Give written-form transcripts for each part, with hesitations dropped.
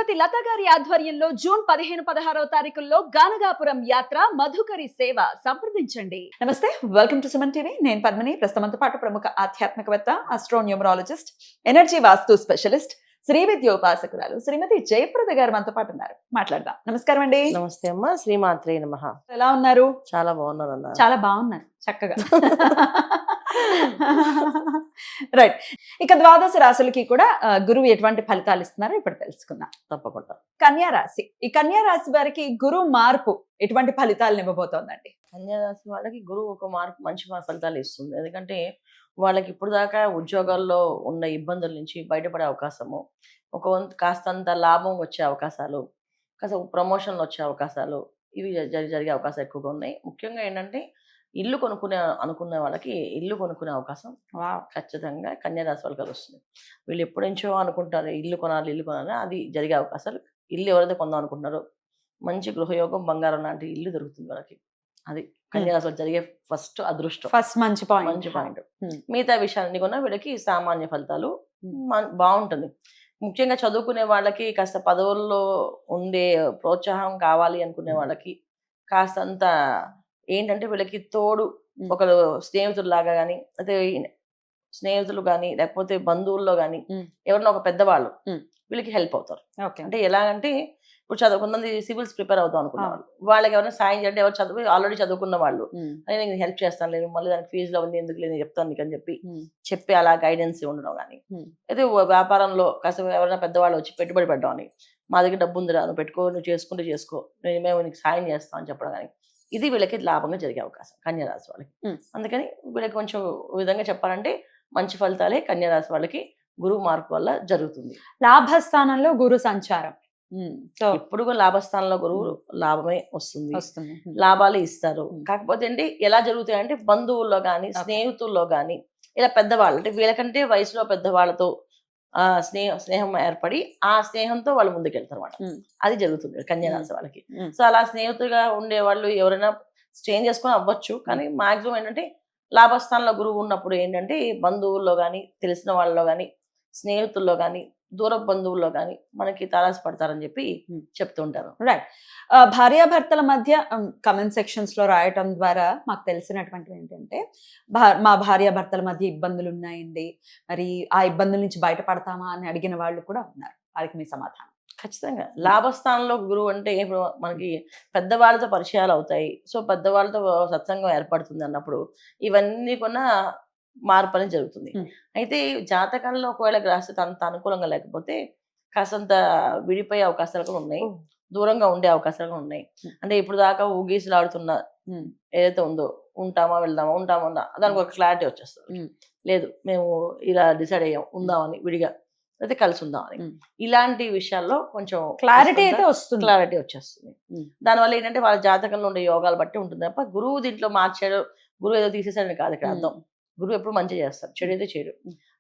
శ్రీమతి లత గారి ఆధ్వర్యంలో జూన్ 15-16 తారీఖుల్లో గానగాపురం యాత్ర మధుకరి సేవ సంప్రదించండి. నమస్తే, వెల్కమ్ టు సుమన్ టీవీ. నేను పద్మిని. ప్రస్తుతంతో పాటు ప్రముఖ ఆధ్యాత్మికవేత్త, ఆస్ట్రోన్యూమరాలజిస్ట్, ఎనర్జీ వాస్తు స్పెషలిస్ట్, శ్రీ విద్యోపాసకురాలు శ్రీమతి జయప్రద గారు మనతో పాటు ఉన్నారు. మాట్లాడదాం. నమస్కారం అండి. నమస్తే అమ్మా. శ్రీమాత్రే నమః. ఎలా ఉన్నారు? చాలా బాగున్నారు అన్న. చాలా బాగున్నారు, చక్కగా. రైట్. ఇక ద్వాదశ రాశులకి కూడా గురువు ఎటువంటి ఫలితాలు ఇస్తున్నారో ఇప్పుడు తెలుసుకుందాం. తప్పకుండా. కన్యా రాశి. ఈ కన్యా రాశి వారికి గురువు మార్పు ఎటువంటి ఫలితాలను ఇవ్వబోతోందండి? కన్యా రాశి వాళ్ళకి గురువు ఒక మార్పు మంచి ఫలితాలు ఇస్తుంది. ఎందుకంటే వాళ్ళకి ఇప్పుడు దాకా ఉద్యోగాల్లో ఉన్న ఇబ్బందుల నుంచి బయటపడే అవకాశము, కాస్తంత లాభం వచ్చే అవకాశాలు, కాస్త ప్రమోషన్లు వచ్చే అవకాశాలు, ఇవి జరిగే అవకాశాలు ఎక్కువగా ఉన్నాయి. ముఖ్యంగా ఏంటంటే ఇల్లు అనుకునే వాళ్ళకి ఇల్లు కొనుక్కునే అవకాశం ఖచ్చితంగా కన్యా రాశి వాళ్ళకి వస్తుంది. వీళ్ళు ఎప్పుడించో అనుకుంటారు ఇల్లు కొనాలి, అది జరిగే అవకాశాలు. ఇల్లు ఎవరైతే కొందాం అనుకుంటున్నారో మంచి గృహయోగం, బంగారం లాంటి ఇల్లు దొరుకుతుంది వాళ్ళకి. అది కన్యా రాశిలో జరిగే ఫస్ట్ అదృష్టం, ఫస్ట్ మంచి పాయింట్. మిగతా విషయాన్ని కూడా వీళ్ళకి సామాన్య ఫలితాలు బాగుంటుంది. ముఖ్యంగా చదువుకునే వాళ్ళకి కాస్త పదవుల్లో ఉండే ప్రోత్సాహం కావాలి అనుకునే వాళ్ళకి కాస్తంత ఏంటంటే వీళ్ళకి తోడు ఒకరు స్నేహితుల్లాగా కానీ, అయితే స్నేహితులు కానీ లేకపోతే బంధువుల్లో కానీ ఎవరన్నా ఒక పెద్దవాళ్ళు వీళ్ళకి హెల్ప్ అవుతారు. అంటే ఎలాగంటే ఇప్పుడు కొంతమంది సివిల్స్ ప్రిపేర్ అవుతాం అనుకున్న వాళ్ళకి ఎవరైనా సాయం చేయండి, ఎవరు ఆల్రెడీ చదువుకున్న వాళ్ళు నేను నీకు హెల్ప్ చేస్తాను, లేదు మళ్ళీ దానికి ఫీజులో ఉంది ఎందుకు లేదు చెప్తాను నీకు అని చెప్పి అలా గైడెన్స్ ఉండడం కానీ, అయితే వ్యాపారంలో కాస్త ఎవరైనా పెద్దవాళ్ళు వచ్చి పెట్టుబడి పెట్టడం అని, మా దగ్గర డబ్బు ఉందిరా నువ్వు పెట్టుకో, నువ్వు చేసుకుంటే చేసుకో, మేము నీకు సాయం చేస్తాం అని చెప్పడం కానీ, ఇది వీళ్ళకి లాభంగా జరిగే అవకాశం కన్యా రాశి వాళ్ళకి. అందుకని వీళ్ళకి కొంచెం విధంగా చెప్పాలంటే మంచి ఫలితాలే కన్యా రాశి వాళ్ళకి గురువు మార్పు వల్ల జరుగుతుంది. లాభస్థానంలో గురు సంచారం ఇప్పుడు లాభస్థానంలో గురువు లాభమే వస్తుంది, లాభాలు ఇస్తారు. కాకపోతే ఏంటి ఎలా జరుగుతాయి అంటే బంధువుల్లో కానీ స్నేహితుల్లో కానీ ఇలా పెద్దవాళ్ళు అంటే వీళ్ళకంటే వయసులో పెద్దవాళ్ళతో స్నేహం ఏర్పడి ఆ స్నేహంతో వాళ్ళు ముందుకెళ్తారు అన్నమాట. అది జరుగుతుంది కన్యా రాశి వాళ్ళకి. సో అలా స్నేహితులుగా ఉండే వాళ్ళు ఎవరైనా చేంజ్ చేసుకొని అవ్వచ్చు, కానీ మాక్సిమం ఏంటంటే లాభస్థానంలో గురువు ఉన్నప్పుడు ఏంటంటే బంధువుల్లో కానీ, తెలిసిన వాళ్ళలో కానీ, స్నేహితుల్లో కానీ, దూర బంధువుల్లో కానీ మనకి తారాసపడతారని చెప్పి చెప్తుంటారు. రైట్. భార్యాభర్తల మధ్య కమెంట్ సెక్షన్స్ లో రాయటం ద్వారా మాకు తెలిసినటువంటివి ఏంటంటే, మా భార్యాభర్తల మధ్య ఇబ్బందులు ఉన్నాయండి, మరి ఆ ఇబ్బందుల నుంచి బయటపడతామా అని అడిగిన వాళ్ళు కూడా ఉన్నారు. వాళ్ళకి మీ సమాధానం? ఖచ్చితంగా లాభస్థానంలో గురువు అంటే ఇప్పుడు మనకి పెద్దవాళ్ళతో పరిచయాలు అవుతాయి, సో పెద్దవాళ్ళతో సత్సంగం ఏర్పడుతుంది అన్నప్పుడు ఇవన్నీ కూడా మార్పు అనేది జరుగుతుంది. అయితే జాతకంలో ఒకవేళ గ్రహస్థితి అంత అనుకూలంగా లేకపోతే కాసంత విడిపోయే అవకాశాలు కూడా ఉన్నాయి, దూరంగా ఉండే అవకాశాలు కూడా ఉన్నాయి. అంటే ఇప్పుడు దాకా ఊగీసులాడుతున్న ఏదైతే ఉందో ఉంటామా వెళ్దామా దానికి ఒక క్లారిటీ వచ్చేస్తుంది. లేదు మేము ఇలా డిసైడ్ అయ్యాం ఉందామని, విడిగా అయితే కలిసి ఉందామని, ఇలాంటి విషయాల్లో కొంచెం క్లారిటీ వచ్చేస్తుంది. దానివల్ల ఏంటంటే వాళ్ళ జాతకంలో ఉండే యోగాలు బట్టి ఉంటుంది తప్ప గురువు దీంట్లో మార్చాడు, గురువు ఏదో తీసేసాడని కాదు ఇక్కడ అర్థం. గురువు ఎప్పుడు మంచి చేస్తాడు, చెడు అయితే చెడు.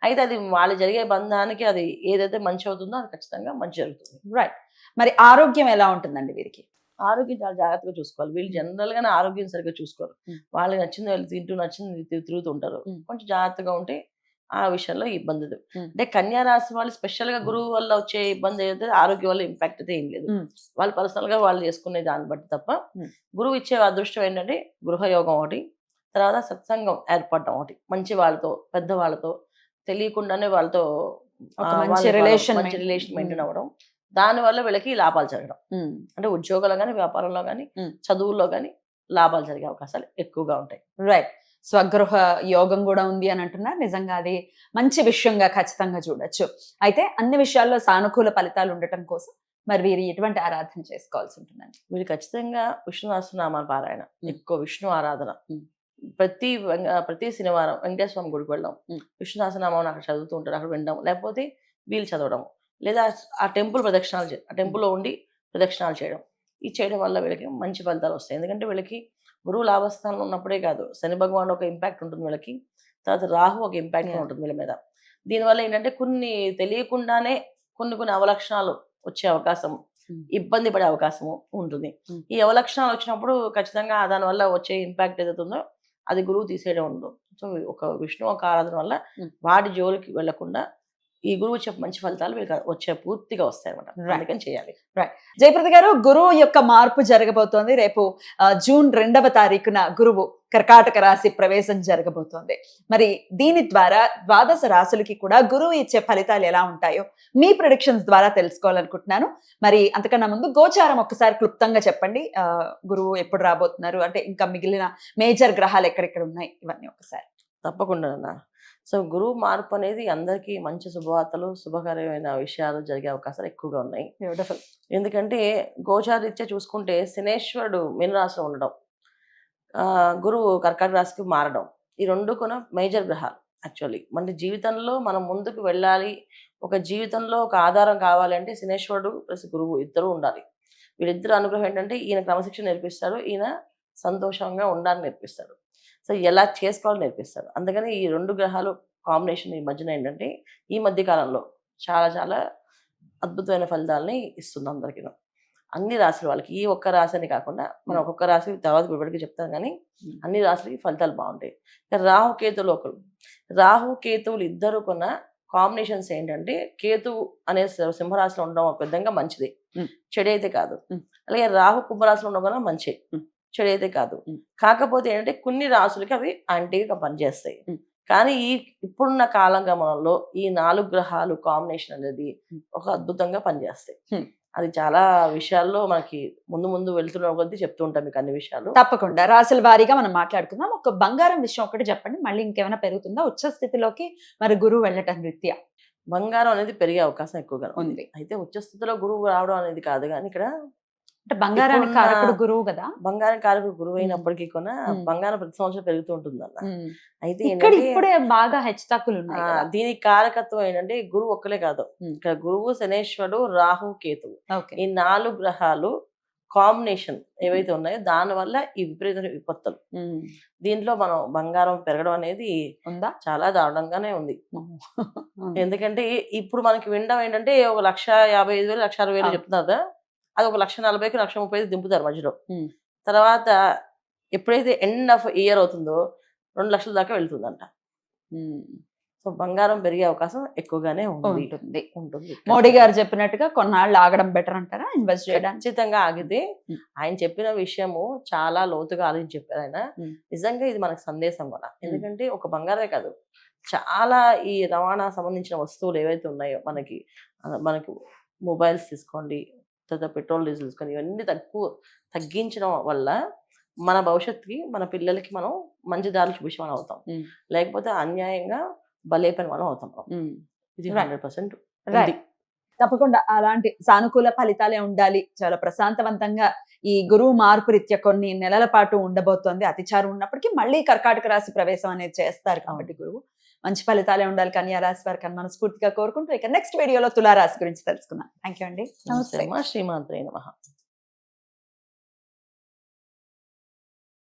అయితే అది వాళ్ళు జరిగే బంధానికి అది ఏదైతే మంచి అవుతుందో అది ఖచ్చితంగా మంచి జరుగుతుంది. రైట్. మరి ఆరోగ్యం ఎలా ఉంటుందండి వీరికి? ఆరోగ్యం చాలా జాగ్రత్తగా చూసుకోవాలి. వీళ్ళు జనరల్ గానే ఆరోగ్యం సరిగ్గా చూసుకోరు. వాళ్ళకి నచ్చింది వాళ్ళు తింటూ నచ్చింది తిరుగుతూ ఉంటారు. కొంచెం జాగ్రత్తగా ఉంటే ఆ విషయంలో ఇబ్బంది. అంటే కన్యా రాశి వాళ్ళు స్పెషల్ గా గురువు వల్ల వచ్చే ఇబ్బంది అయితే ఆరోగ్యం వల్ల ఇంపాక్ట్ అయితే ఏం లేదు. వాళ్ళు పర్సనల్ గా వాళ్ళు చేసుకునే దాన్ని బట్టి తప్ప గురువు ఇచ్చే అదృష్టం ఏంటంటే గృహయోగం ఒకటి, తర్వాత సత్సంగం ఏర్పడటం ఒకటి, మంచి వాళ్ళతో పెద్దవాళ్ళతో తెలియకుండానే వాళ్ళతో మంచి రిలేషన్ మెయింటైన్ అవ్వడం, దానివల్ల వీళ్ళకి లాభాలు జరగడం. అంటే ఉద్యోగాల్లో కానీ, వ్యాపారంలో కానీ, చదువుల్లో కానీ లాభాలు జరిగే అవకాశాలు ఎక్కువగా ఉంటాయి. రైట్. స్వగృహ యోగం కూడా ఉంది అని అంటున్నారు. నిజంగా అది మంచి విషయంగా ఖచ్చితంగా చూడొచ్చు. అయితే అన్ని విషయాల్లో సానుకూల ఫలితాలు ఉండటం కోసం మరి వీరు ఎటువంటి ఆరాధన చేసుకోవాల్సి ఉంటుందండి? వీరు ఖచ్చితంగా విష్ణు సహస్రనామాల పారాయణ, ఎక్కువ విష్ణు ఆరాధన. ప్రతి శనివారం వెంకటేశ్వర స్వామి గుడికి వెళ్ళడం, విష్ణు సహస్రనామం అక్కడ చదువుతూ ఉంటారు, అక్కడ వినడం, లేకపోతే వీళ్ళు చదవడం, లేదా ఆ టెంపుల్ ప్రదక్షిణాలు చేయడం, ఆ టెంపుల్లో ఉండి ప్రదక్షిణాలు చేయడం. ఇది చేయడం వల్ల వీళ్ళకి మంచి ఫలితాలు వస్తాయి. ఎందుకంటే వీళ్ళకి గురువు లాభస్థానంలో ఉన్నప్పుడే కాదు, శని భగవానుడు ఒక ఇంపాక్ట్ ఉంటుంది వీళ్ళకి, తర్వాత రాహు ఒక ఇంపాక్ట్ ఉంటుంది వీళ్ళ మీద. దీనివల్ల ఏంటంటే కొన్ని తెలియకుండానే కొన్ని అవలక్షణాలు వచ్చే అవకాశం, ఇబ్బంది పడే అవకాశము ఉంటుంది. ఈ అవలక్షణాలు వచ్చినప్పుడు ఖచ్చితంగా దానివల్ల వచ్చే ఇంపాక్ట్ ఏదైతే ఉందో అది గురువు తీసేయడం ఉండదు. సో ఒక విష్ణు ఒక ఆరాధన వల్ల వాడి జోలికి వెళ్లకుండా ఈ గురువు వచ్చే మంచి ఫలితాలు వీళ్ళకి వచ్చే పూర్తిగా వస్తాయి అనమాట. Right. అందుకని చేయాలి. జయప్రద గారు, గురువు యొక్క మార్పు జరగబోతోంది. రేపు జూన్ 2వ తారీఖున గురువు కర్కాటక రాశి ప్రవేశం జరగబోతోంది. మరి దీని ద్వారా ద్వాదశ రాశులకి కూడా గురువు ఇచ్చే ఫలితాలు ఎలా ఉంటాయో మీ ప్రొడిక్షన్స్ ద్వారా తెలుసుకోవాలనుకుంటున్నాను. మరి అంతకన్నా ముందు గోచారం ఒక్కసారి క్లుప్తంగా చెప్పండి. గురువు ఎప్పుడు రాబోతున్నారు, అంటే ఇంకా మిగిలిన మేజర్ గ్రహాలు ఎక్కడెక్కడ ఉన్నాయి, ఇవన్నీ ఒకసారి. తప్పకుండా అన్న. సో గురువు మార్పు అనేది అందరికీ మంచి శుభవార్తలు, శుభకరమైన విషయాలు జరిగే అవకాశాలు ఎక్కువగా ఉన్నాయి. బ్యూటిఫుల్. ఎందుకంటే గోచారీత్యా చూసుకుంటే శనేశ్వరుడు మీనరాశిలో ఉండడం, గురువు కర్కాటక రాశికి మారడం, ఈ రెండు కూడా మేజర్ గ్రహాలు. యాక్చువల్లీ మన జీవితంలో మనం ముందుకు వెళ్ళాలి, ఒక జీవితంలో ఒక ఆధారం కావాలి అంటే శనేశ్వరుడు ప్లస్ గురువు ఇద్దరు ఉండాలి. వీళ్ళిద్దరు అనుగ్రహం ఏంటంటే ఈయన క్రమశిక్షణ నేర్పిస్తారు, ఈయన సంతోషంగా ఉండాలని నేర్పిస్తాడు. సో ఎలా చేసుకోవాలని నేర్పిస్తాడు. అందుకని ఈ రెండు గ్రహాలు కాంబినేషన్ ఈ మధ్యన ఏంటంటే ఈ మధ్య కాలంలో చాలా చాలా అద్భుతమైన ఫలితాలని ఇస్తుంది అందరికీ, అన్ని రాశుల వాళ్ళకి. ఈ ఒక్క రాశి అని కాకుండా మనం ఒక్కొక్క రాశి తర్వాత వివరికి చెప్తాం, కానీ అన్ని రాశులకి ఫలితాలు బాగుంటాయి. రాహుకేతువులు రాహుకేతువులు ఇద్దరు కొన్న కాంబినేషన్స్ ఏంటంటే కేతువు అనే సింహరాశిలో ఉండడం ఒక విధంగా మంచిది, చెడైతే కాదు. అలాగే రాహు కుంభరాశిలో ఉండడం కూడా మంచి, చెడైతే కాదు. కాకపోతే ఏంటంటే కొన్ని రాశులకి అవి యాంటీగా పనిచేస్తాయి. కానీ ఇప్పుడున్న కాలం గమనంలో ఈ 4 గ్రహాలు కాంబినేషన్ అనేది ఒక అద్భుతంగా పనిచేస్తాయి. అది చాలా విషయాల్లో మనకి ముందు ముందు వెళ్తున్న కొద్దీ చెప్తూ ఉంటాం మీకు అన్ని విషయాలు. తప్పకుండా రాశుల వారీగా మనం మాట్లాడుకుందాం. ఒక బంగారం విషయం ఒకటి చెప్పండి, మళ్ళీ ఇంకేమైనా పెరుగుతుందా ఉచ్చ స్థితిలోకి మరి గురువు వెళ్ళటం రీత్యా? బంగారం అనేది పెరిగే అవకాశం ఎక్కువగా ఉంది. అయితే ఉచ్చస్థితిలో గురువు రావడం అనేది కాదు, కానీ ఇక్కడ అంటే బంగారానికి కారకుడు గురువు కదా. బంగారం కారకుడు గురువు అయినప్పటికీ కూడా బంగారం ప్రతి సంవత్సరం పెరుగుతూ ఉంటుంది అన్న. అయితే ఇప్పుడే బాగా హెచ్చుతగ్గులు ఉన్నాయి. దీనికి కారకత్వం ఏంటంటే గురువు ఒక్కలే కాదు, ఇక్కడ గురువు, శనేశ్వరుడు, రాహు, కేతువు, ఈ 4 గ్రహాలు కాంబినేషన్ ఏవైతే ఉన్నాయో దాని వల్ల ఈ విపరీత విపత్తులు. దీంట్లో మనం బంగారం పెరగడం అనేది ఉందా, చాలా దారుణంగానే ఉంది. ఎందుకంటే ఇప్పుడు మనకి వినడం ఏంటంటే 1,55,000 1,60,000 చెప్తున్నారు, అది 1,40,000 1,30,000 దింపుతారు మధ్యలో. తర్వాత ఎప్పుడైతే ఎండ్ ఆఫ్ ఇయర్ అవుతుందో 2 లక్షల దాకా వెళ్తుందంట. సో బంగారం పెరిగే అవకాశం ఎక్కువగానే ఉంటుంది. మోడీ గారు చెప్పినట్టుగా కొన్నాళ్ళు ఆగడం బెటర్ అంటారా ఇన్వెస్ట్ చేయడానికి? ఖచ్చితంగా ఆగితే. ఆయన చెప్పిన విషయము చాలా లోతుగా ఆలోచించి చెప్పారు ఆయన. నిజంగా ఇది మనకు సందేశం కూడా. ఎందుకంటే ఒక బంగారమే కాదు, చాలా ఈ రవాణా సంబంధించిన వస్తువులు ఏవైతే ఉన్నాయో మనకి మొబైల్స్ తీసుకోండి, తర్వాత పెట్రోల్ డీజిల్ తీసుకొని, ఇవన్నీ తగ్గించడం వల్ల మన భవిష్యత్తుకి మన పిల్లలకి మనం మంచి దారి చూపించే మనం అవుతాం, లేకపోతే అన్యాయంగా బలైపోయిన మనం అవుతాం. ఇది 100% తప్పకుండా అలాంటి సానుకూల ఫలితాలే ఉండాలి. చాలా ప్రశాంతవంతంగా ఈ గురువు మార్పు రీత్యా కొన్ని నెలల పాటు ఉండబోతోంది. అతిచారం ఉన్నప్పటికీ మళ్ళీ కర్కాటక రాశి ప్రవేశం అనేది చేస్తారు కాబట్టి గురువు మంచి ఫలితాలే ఉండాలి కన్యా రాశి వారికి అని మనస్ఫూర్తిగా కోరుకుంటూ ఇక నెక్స్ట్ వీడియోలో తులారాశి గురించి తెలుసుకుందాం. థ్యాంక్ యూ అండి. నమస్తే. శ్రీమాత్రే నమః.